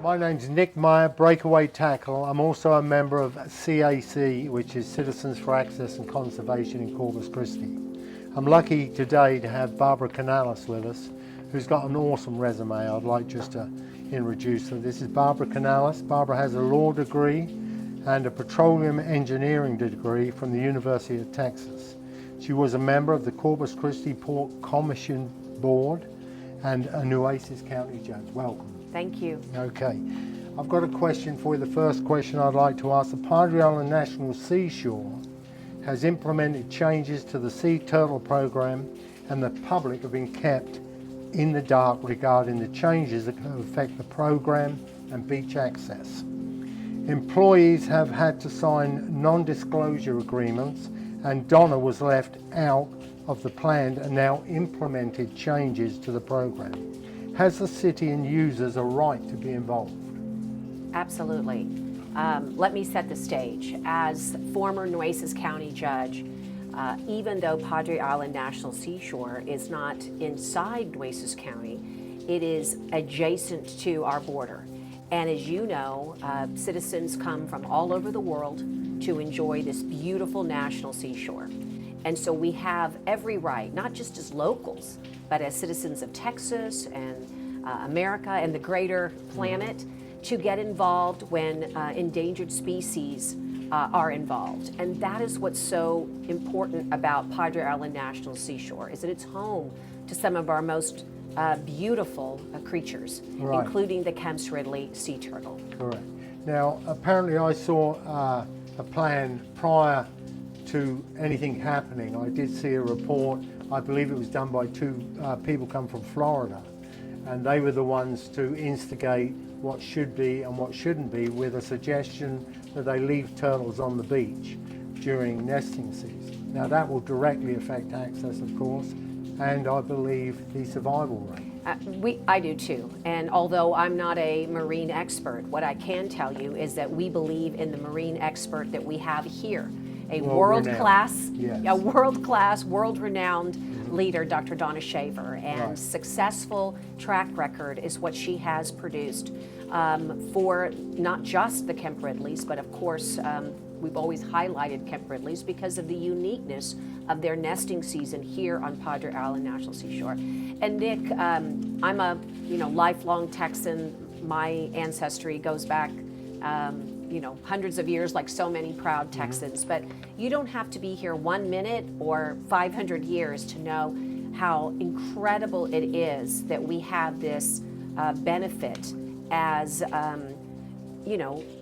My name's Nick Meyer, Breakaway Tackle. I'm also a member of CAC, which is Citizens for Access and Conservation in Corpus Christi. I'm lucky today to have Barbara Canales with us, who's got an awesome resume. I'd like just to introduce her. This is Barbara Canales. Barbara has a law degree and a petroleum engineering degree from the University of Texas. She was a member of the Corpus Christi Port Commission Board and a Nueces County judge. Welcome. Thank you. Okay, I've got a question for you. The first question I'd like to ask: the Padre National Seashore has implemented changes to the sea turtle program, and the public have been kept in the dark regarding the changes that can affect the program and beach access. Employees have had to sign non-disclosure agreements, and Donna was left out of the planned and now implemented changes to the program. Has the city and users a right to be involved? Absolutely. Let me set the stage. As former Nueces County judge, even though Padre Island National Seashore is not inside Nueces County, it is adjacent to our border. And as you know, citizens come from all over the world to enjoy this beautiful national seashore. And so we have every right, not just as locals, but as citizens of Texas and America and the greater planet, to get involved when endangered species are involved. And that is what's so important about Padre Island National Seashore, is that it's home to some of our most beautiful creatures, right, including the Kemp's Ridley sea turtle. Correct. Now, apparently I saw a plan prior to anything happening. I did see a report, I believe it was done by two people come from Florida, and they were the ones to instigate what should be and what shouldn't be, with a suggestion that they leave turtles on the beach during nesting season. Now that will directly affect access, of course, and I believe the survival rate. I do too, and although I'm not a marine expert, what I can tell you is that we believe in the marine expert that we have here. A world-class, world-renowned leader, Dr. Donna Shaver, and right, successful track record is what she has produced for not just the Kemp Ridleys, but of course we've always highlighted Kemp Ridleys because of the uniqueness of their nesting season here on Padre Island National Seashore. And Nick, I'm a lifelong Texan. My ancestry goes back hundreds of years, like so many proud Texans, but you don't have to be here 1 minute or 500 years to know how incredible it is that we have this benefit as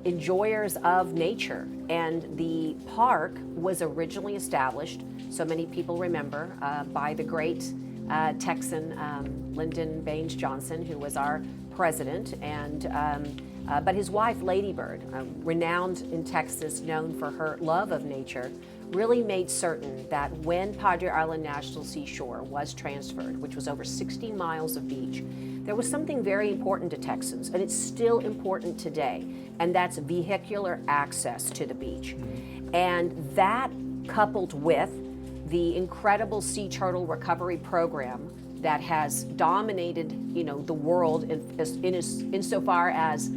enjoyers of nature. And the park was originally established, so many people remember, by the great Texan Lyndon Baines Johnson, who was our president, and but his wife, Lady Bird, renowned in Texas, known for her love of nature, really made certain that when Padre Island National Seashore was transferred, which was over 60 miles of beach, there was something very important to Texans, and it's still important today, and that's vehicular access to the beach. And that, coupled with the incredible sea turtle recovery program that has dominated, the world insofar as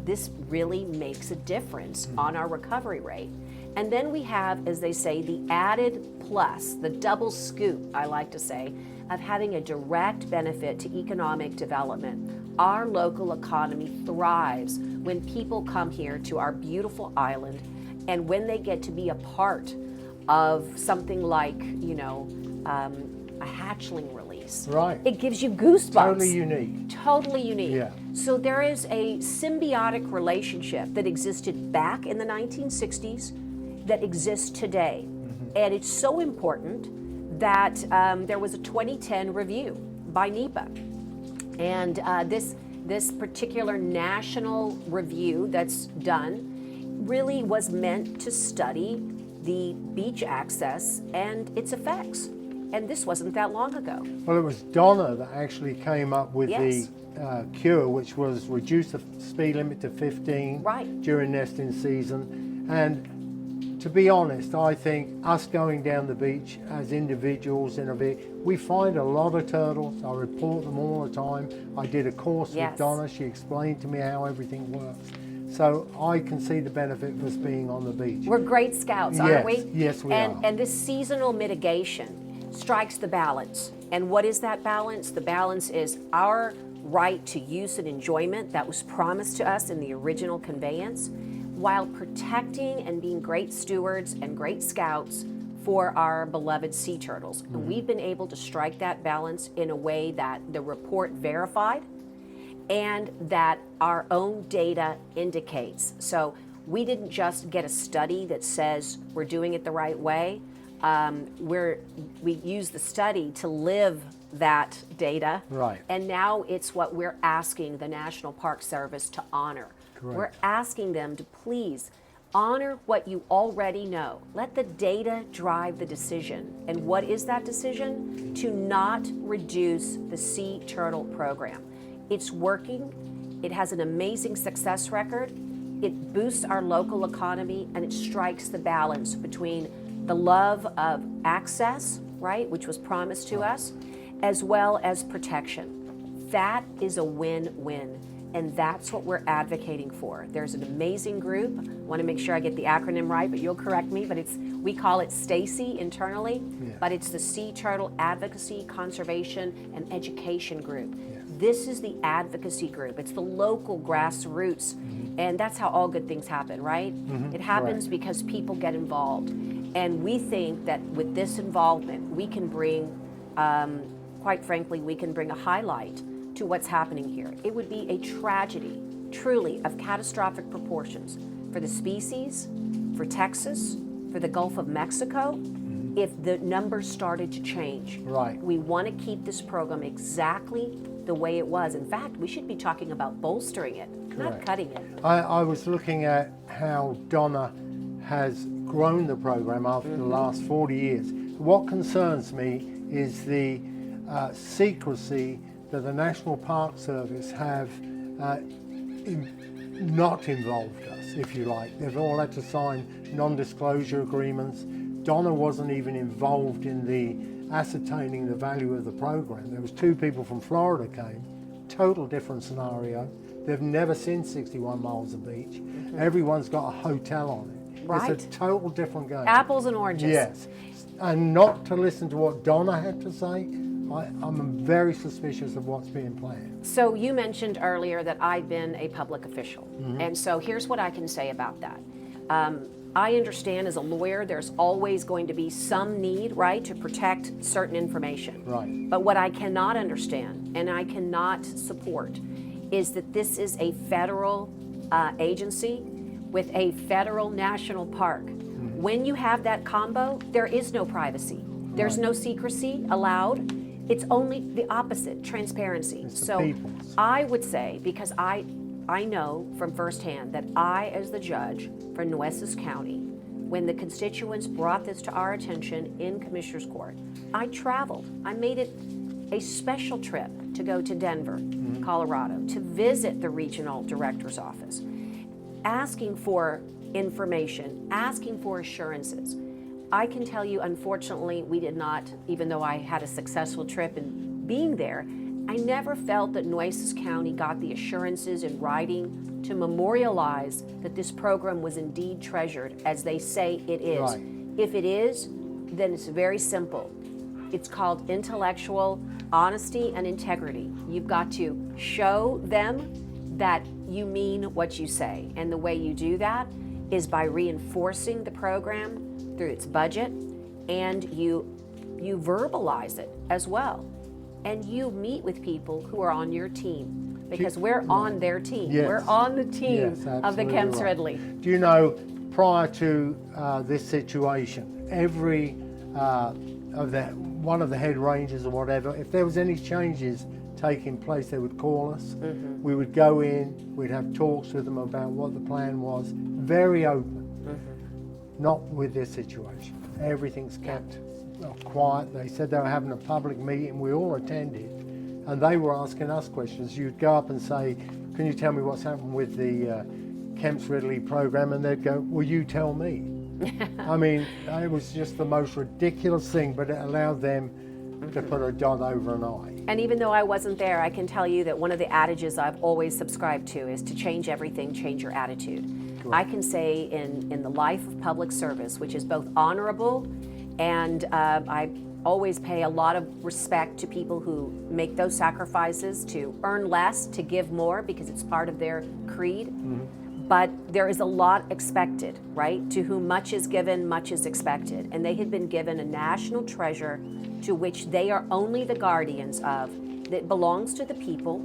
this really makes a difference on our recovery rate. And then we have, as they say, the added plus, the double scoop, I like to say, of having a direct benefit to economic development. Our local economy thrives when people come here to our beautiful island, and when they get to be a part of something like, a hatchling release. Right. It gives you goosebumps. Totally unique. Totally unique. Yeah. So there is a symbiotic relationship that existed back in the 1960s that exists today. And it's so important that there was a 2010 review by NEPA. And this particular national review that's done really was meant to study the beach access and its effects. And this wasn't that long ago. Well, it was Donna that actually came up with yes, the cure, which was reduce the speed limit to 15 right, during nesting season. And To be honest, I think us going down the beach as individuals in a bit, we find a lot of turtles. I report them all the time. I did a course Yes. with Donna. She explained to me how everything works. So I can see the benefit of us being on the beach. We're great scouts, aren't we? Yes, we are. And this seasonal mitigation strikes the balance. And what is that balance? The balance is our right to use and enjoyment that was promised to us in the original conveyance, while protecting and being great stewards and great scouts for our beloved sea turtles. And we've been able to strike that balance in a way that the report verified and that our own data indicates. So we didn't just get a study that says we're doing it the right way. We use the study to live that data. Right. And now it's what we're asking the National Park Service to honor. Correct. We're asking them to please honor what you already know. Let the data drive the decision. And what is that decision? To not reduce the sea turtle program. It's working. It has an amazing success record. It boosts our local economy, and it strikes the balance between the love of access, right, which was promised to us, as well as protection. That is a win-win, and that's what we're advocating for. There's an amazing group. I want to make sure I get the acronym right, but you'll correct me, but we call it STACY internally, but it's the Sea Turtle Advocacy, Conservation, and Education Group. This is the advocacy group. It's the local grassroots. And that's how all good things happen, right? It happens because people get involved. And we think that with this involvement, we can bring, quite frankly, we can bring a highlight to what's happening here. It would be a tragedy, truly, of catastrophic proportions for the species, for Texas, for the Gulf of Mexico, if the numbers started to change. Right. We want to keep this program exactly the way it was. In fact, we should be talking about bolstering it, not cutting it. I was looking at how Donna has grown the program after the last 40 years. What concerns me is the secrecy that the National Park Service have not involved us, if you like. They've all had to sign non-disclosure agreements. Donna wasn't even involved in the ascertaining the value of the program. There was 2 people from Florida came, total different scenario. They've never seen 61 miles of beach. Everyone's got a hotel on it. Right. It's a total different game. Apples and oranges. Yes. And not to listen to what Donna had to say, I'm very suspicious of what's being planned. So you mentioned earlier that I've been a public official. And so here's what I can say about that. I understand as a lawyer, there's always going to be some need, right, to protect certain information. Right. But what I cannot understand and I cannot support is that this is a federal agency with a federal national park. When you have that combo, there is no privacy. There's no secrecy allowed. It's only the opposite, transparency. It's the So people's. I would say, because I know from firsthand that I, as the judge for Nueces County, when the constituents brought this to our attention in Commissioner's Court, I traveled. I made it a special trip to go to Denver, Colorado, to visit the regional director's office, asking for information, asking for assurances. I can tell you, unfortunately, we did not, even though I had a successful trip in being there, I never felt that Nueces County got the assurances in writing to memorialize that this program was indeed treasured as they say it is. Right. If it is, then it's very simple. It's called intellectual honesty and integrity. You've got to show them that you mean what you say. And the way you do that is by reinforcing the program through its budget, and you verbalize it as well. And you meet with people who are on your team, because we're on their team. Yes. We're on the team Yes, of the absolutely Kemps right. Ridley. Do you know, prior to this situation, every one of the head rangers or whatever, if there was any changes taking place, they would call us. We would go in, we'd have talks with them about what the plan was, very open. Not with this situation. Everything's kept quiet. They said they were having a public meeting, we all attended, and they were asking us questions. You'd go up and say, can you tell me what's happened with the Kemps Ridley program? And they'd go, well, you tell me. I mean, it was just the most ridiculous thing, but it allowed them to put a dot over an I. And even though I wasn't there, I can tell you that one of the adages I've always subscribed to is to change everything, change your attitude. I can say in the life of public service, which is both honorable and I always pay a lot of respect to people who make those sacrifices to earn less, to give more, because it's part of their creed. But there is a lot expected, right? To whom much is given, much is expected. And they had been given a national treasure to which they are only the guardians of, that belongs to the people.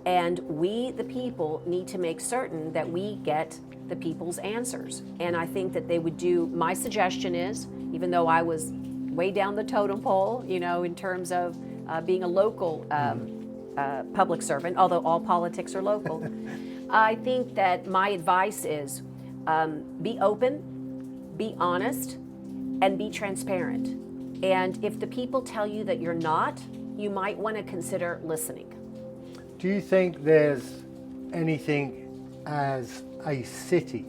And we, the people, need to make certain that we get the people's answers. And I think that they would do, my suggestion is, even though I was way down the totem pole, you know, in terms of being a local public servant, although all politics are local, I think that my advice is be open, be honest, and be transparent. And if the people tell you that you're not, you might want to consider listening. Do you think there's anything as a city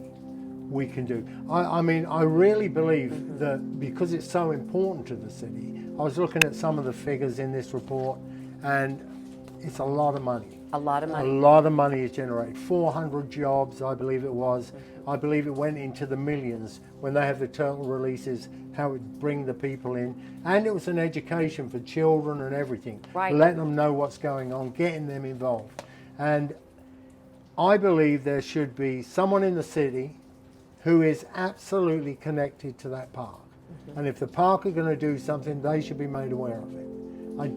we can do? I mean, I really believe that because it's so important to the city, I was looking at some of the figures in this report, and it's a lot of money. A lot of money. A lot of money is generated. 400 jobs, I believe it was. I believe it went into the millions when they have the turtle releases, how it bring the people in. And it was an education for children and everything. Right. Letting them know what's going on, getting them involved. And I believe there should be someone in the city who is absolutely connected to that park. And if the park are going to do something, they should be made aware of it. I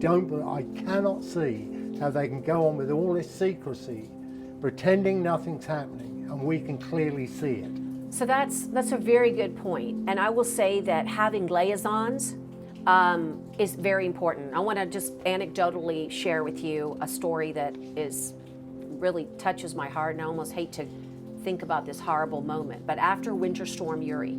cannot see how they can go on with all this secrecy, pretending nothing's happening, and we can clearly see it. So that's a very good point. And I will say that having liaisons is very important. I want to just anecdotally share with you a story that really touches my heart, and I almost hate to think about this horrible moment. But after Winter Storm Uri,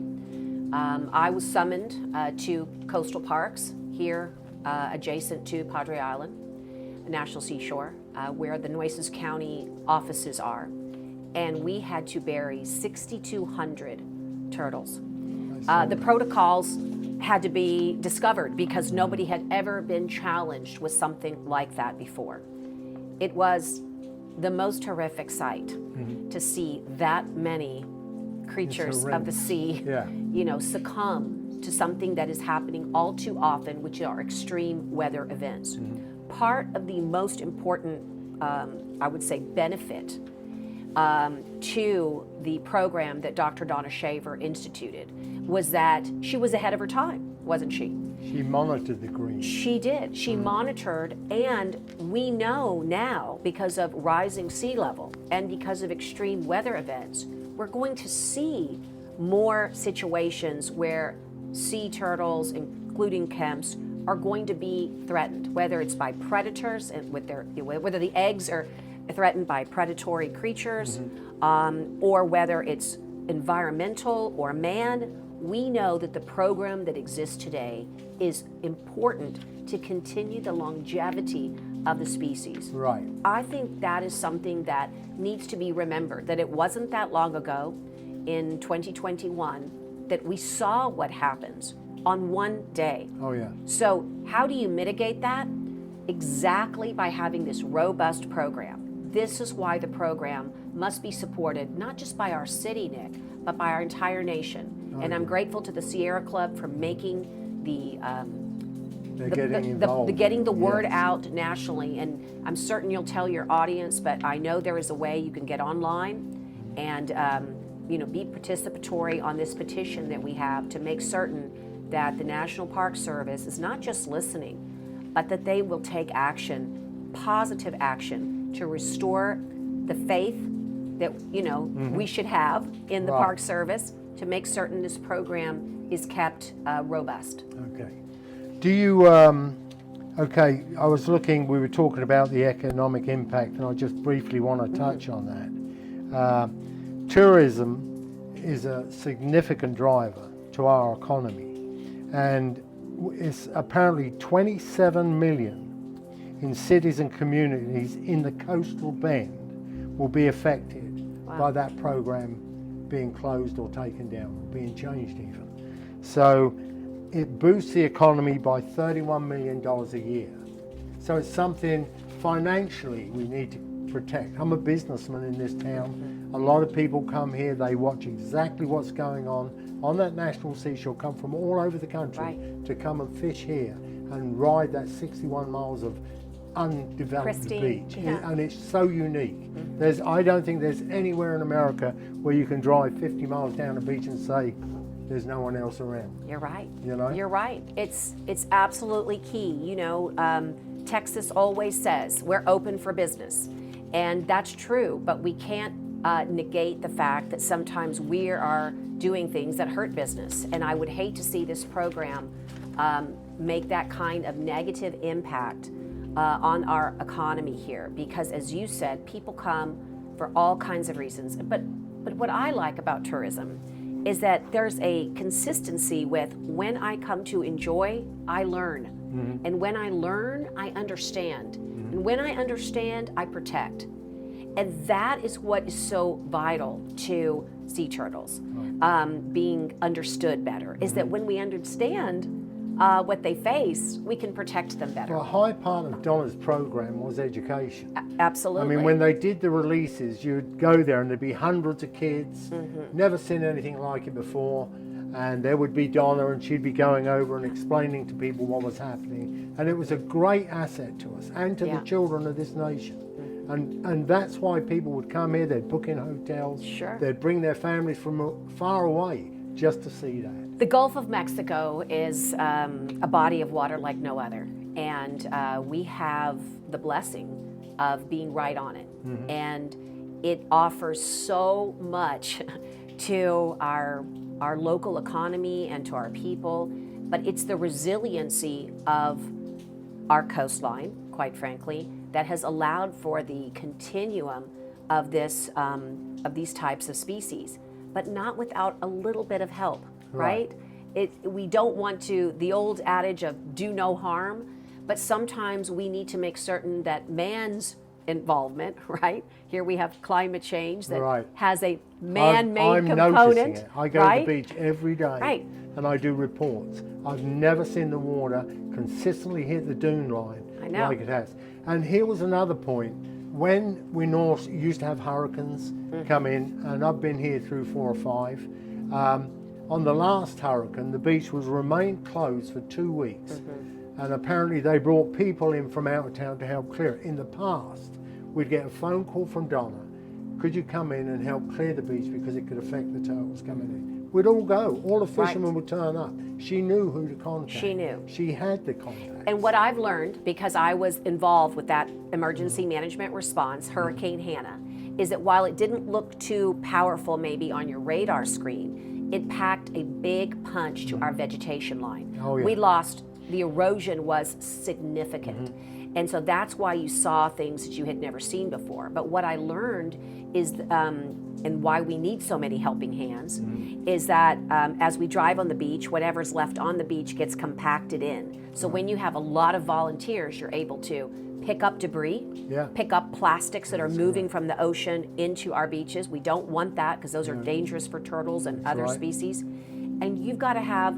I was summoned to coastal parks here adjacent to Padre Island, National Seashore, where the Nueces County offices are. And we had to bury 6,200 turtles. The protocols had to be discovered because nobody had ever been challenged with something like that before. It was the most horrific sight to see that many creatures of the sea, succumb to something that is happening all too often, which are extreme weather events. Part of the most important, I would say, benefit to the program that Dr. Donna Shaver instituted was that she was ahead of her time, wasn't she? She monitored the green. She did. She monitored, and we know now, because of rising sea level and because of extreme weather events, we're going to see more situations where sea turtles, including kemps, are going to be threatened, whether it's by predators and whether the eggs are threatened by predatory creatures, or whether it's environmental or man. We know that the program that exists today is important to continue the longevity of the species. Right. I think that is something that needs to be remembered, that it wasn't that long ago in 2021 that we saw what happens on one day. Oh, yeah. So how do you mitigate that? Exactly by having this robust program. This is why the program must be supported, not just by our city, Nick, but by our entire nation. And I'm grateful to the Sierra Club for making getting the word out nationally. And I'm certain you'll tell your audience, but I know there is a way you can get online and be participatory on this petition that we have to make certain that the National Park Service is not just listening, but that they will take action, positive action, to restore the faith that we should have in the Park Service, to make certain this program is kept robust. Okay. Do you, I was looking, we were talking about the economic impact, and I just briefly want to touch on that. Tourism is a significant driver to our economy, and it's apparently 27 million in cities and communities in the coastal bend will be affected by that program being closed or taken down, being changed even. So it boosts the economy by $31 million a year. So it's something financially we need to protect. I'm a businessman in this town. A lot of people come here, they watch exactly what's going on that national seashore, come from all over the country to come and fish here and ride that 61 miles of undeveloped Pristine, beach. yeah. And it's so unique. I don't think there's anywhere in America where you can drive 50 miles down a beach and say there's no one else around. You're right. You know? You're right. It's absolutely key. You know, Texas always says we're open for business, and that's true. But we can't negate the fact that sometimes we are doing things that hurt business. And I would hate to see this program make that kind of negative impact on our economy here, because as you said, people come for all kinds of reasons. But what I like about tourism is that there's a consistency with when I come to enjoy, I learn. And when I learn, I understand. And when I understand, I protect. And that is what is so vital to sea turtles, being understood better, is that when we understand what they face, we can protect them better. Well, a high part of Donna's program was education. Absolutely. I mean, when they did the releases, you'd go there and there'd be hundreds of kids, never seen anything like it before, and there would be Donna and she'd be going over and explaining to people what was happening, and it was a great asset to us and to the children of this nation. And that's why people would come here, they'd book in hotels, they'd bring their families from far away just to see that. The Gulf of Mexico is a body of water like no other, and we have the blessing of being right on it. And it offers so much to our local economy and to our people, but it's the resiliency of our coastline, quite frankly, that has allowed for the continuum of this of these types of species, but not without a little bit of help, right? We don't want to, the old adage of do no harm, but sometimes we need to make certain that man's involvement, right? Here we have climate change that has a man-made component. I'm noticing it. I go to the beach every day and I do reports. I've never seen the water consistently hit the dune line like it has. And here was another point. When we used to have hurricanes come in, and I've been here through 4 or 5, on the last hurricane, the beach was remained closed for 2 weeks. And apparently they brought people in from out of town to help clear it. In the past, we'd get a phone call from Donna, could you come in and help clear the beach because it could affect the turtles coming in? We'd all go, all the fishermen would turn up. She knew who to contact. She knew. She had the contact. And what I've learned, because I was involved with that emergency management response, Hurricane Hannah, is that while it didn't look too powerful maybe on your radar screen, it packed a big punch to our vegetation line. We lost, the erosion was significant. And so that's why you saw things that you had never seen before. But what I learned is, and why we need so many helping hands, is that as we drive on the beach, whatever's left on the beach gets compacted in. So when you have a lot of volunteers, you're able to pick up debris, pick up plastics that are moving from the ocean into our beaches. We don't want that because those are dangerous for turtles and other species. And you've got to have,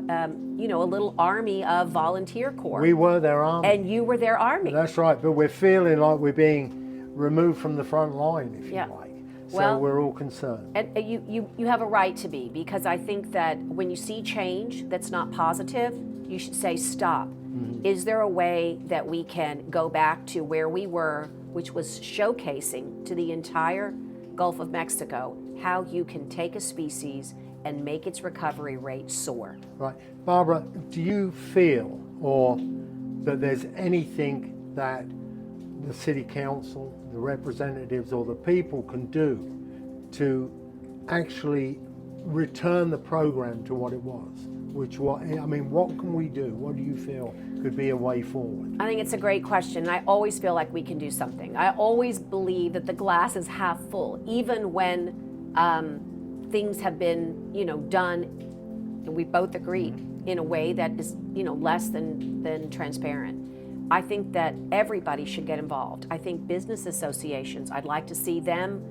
you know, a little army of volunteer corps. We were their army. And you were their army. That's right, but we're feeling like we're being removed from the front line, if you like. So we're all concerned. And you have a right to be, because I think that when you see change that's not positive, you should say stop. Is there a way that we can go back to where we were, which was showcasing to the entire Gulf of Mexico how you can take a species and make its recovery rate soar? Right. Barbara, do you feel that there's anything that the City Council, the representatives, or the people can do to actually return the program to what it was? I mean, what can we do? What do you feel could be a way forward? I think it's a great question. I always feel like we can do something. I always believe that the glass is half full, even when things have been, you know, done, and we both agreed, in a way that is, you know, less than transparent. I think that everybody should get involved. I think business associations, I'd like to see them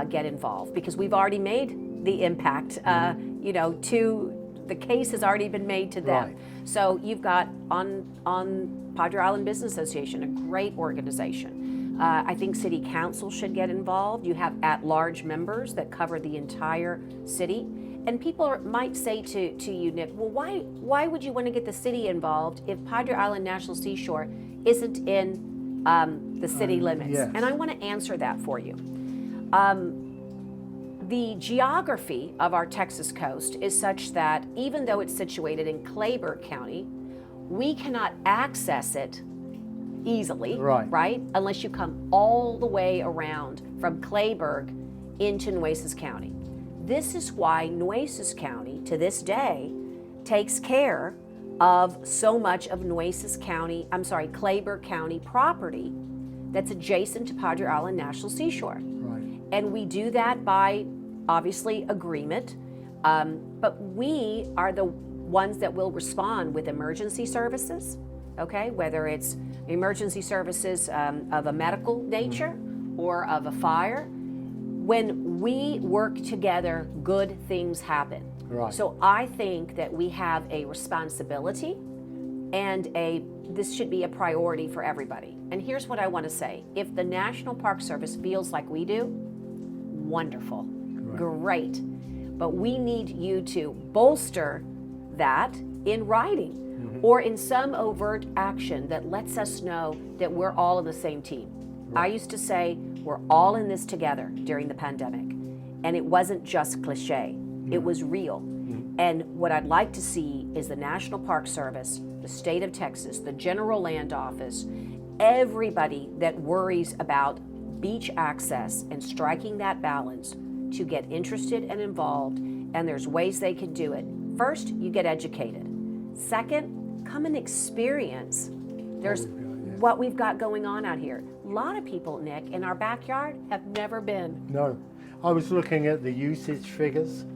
get involved, because we've already made the impact, to the case has already been made to them. Right. So you've got on Padre Island Business Association, a great organization. I think City Council should get involved. You have at-large members that cover the entire city. And people might say to you, Nick, well, why would you want to get the city involved if Padre Island National Seashore isn't in the city limits? Yes. And I want to answer that for you. The geography of our Texas coast is such that even though it's situated in Clayburgh County, we cannot access it easily, right? Unless you come all the way around from Clayburgh into Nueces County. This is why Nueces County, to this day, takes care of so much of Clayburgh County property that's adjacent to Padre Island National Seashore. Right. And we do that by, obviously, agreement, but we are the ones that will respond with emergency services, okay? Whether it's emergency services of a medical nature or of a fire. When we work together, good things happen. Right. So I think that we have a responsibility and this should be a priority for everybody. And here's what I want to say. If the National Park Service feels like we do, wonderful, great. But we need you to bolster that in writing or in some overt action that lets us know that we're all in the same team. I used to say, we're all in this together during the pandemic. And it wasn't just cliche, it was real. And what I'd like to see is the National Park Service, the state of Texas, the General Land Office, everybody that worries about beach access and striking that balance to get interested and involved. And there's ways they can do it. First, you get educated. Second, come and experience. There's what we've got going on out here. A lot of people, Nick, in our backyard have never been. No. I was looking at the usage figures,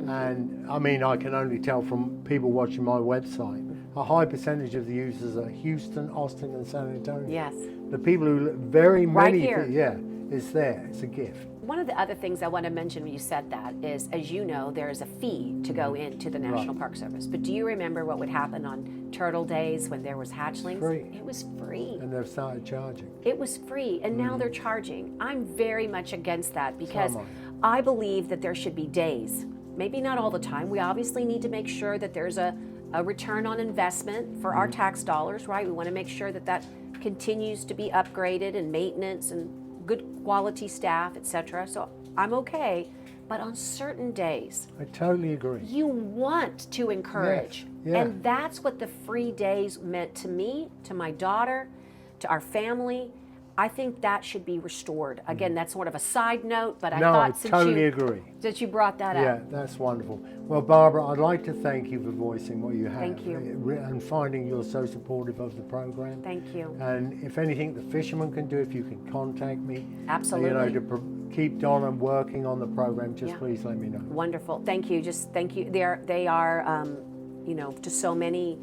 and I mean, I can only tell from people watching my website, a high percentage of the users are Houston, Austin, and San Antonio. Yes. The people who, very many, here. it's there, it's a gift. One of the other things I want to mention when you said that is, as you know, there is a fee to go into the National Park Service. But do you remember what would happen on Turtle Days when there was hatchlings? Free. It was free. And they've started charging. It was free, and now they're charging. I'm very much against that because I believe that there should be days, maybe not all the time. We obviously need to make sure that there's a return on investment for our tax dollars, right? We want to make sure that that continues to be upgraded and maintenance and good quality staff, etc. So I'm okay, but on certain days, I totally agree. You want to encourage. Yes. Yeah. And that's what the free days meant to me, to my daughter, to our family. I think that should be restored. Again, that's sort of a side note, but I thought since you brought that up. Yeah, that's wonderful. Well, Barbara, I'd like to thank you for voicing what you have. Thank you. And finding you're so supportive of the program. Thank you. And if anything the fishermen can do, if you can contact me. Absolutely. To keep on and working on the program, just please let me know. Wonderful. Thank you. Just thank you. They are to so many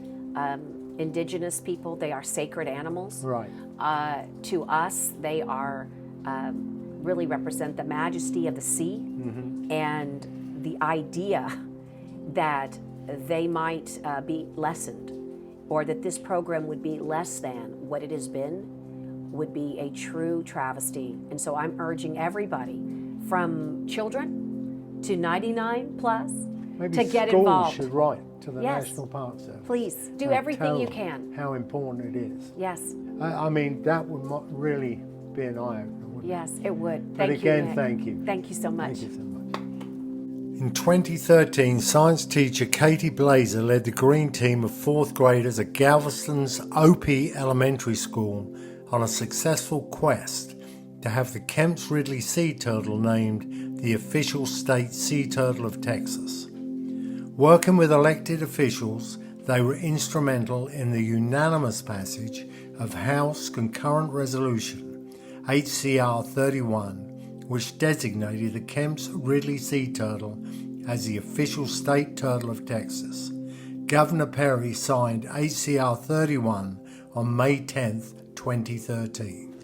indigenous people, they are sacred animals. Right. To us, they are really represent the majesty of the sea and the idea that they might be lessened, or that this program would be less than what it has been, would be a true travesty. And so I'm urging everybody, from children to 99 plus, Maybe to get schools involved. should write to the National Park Service. Please do everything you can. How important it is. Yes. I mean, that would really be an eye-opener, wouldn't it? Yes, it would. But Thank you, again, Nick. thank you. Thank you so much. Thank you so much. In 2013, science teacher Katie Blazer led the green team of 4th graders at Galveston's OP Elementary School on a successful quest to have the Kemp's Ridley sea turtle named the official state sea turtle of Texas. Working with elected officials, they were instrumental in the unanimous passage of House Concurrent Resolution HCR 31, which designated the Kemp's Ridley sea turtle as the official state turtle of Texas. Governor Perry signed HCR 31 on May 10, 2013.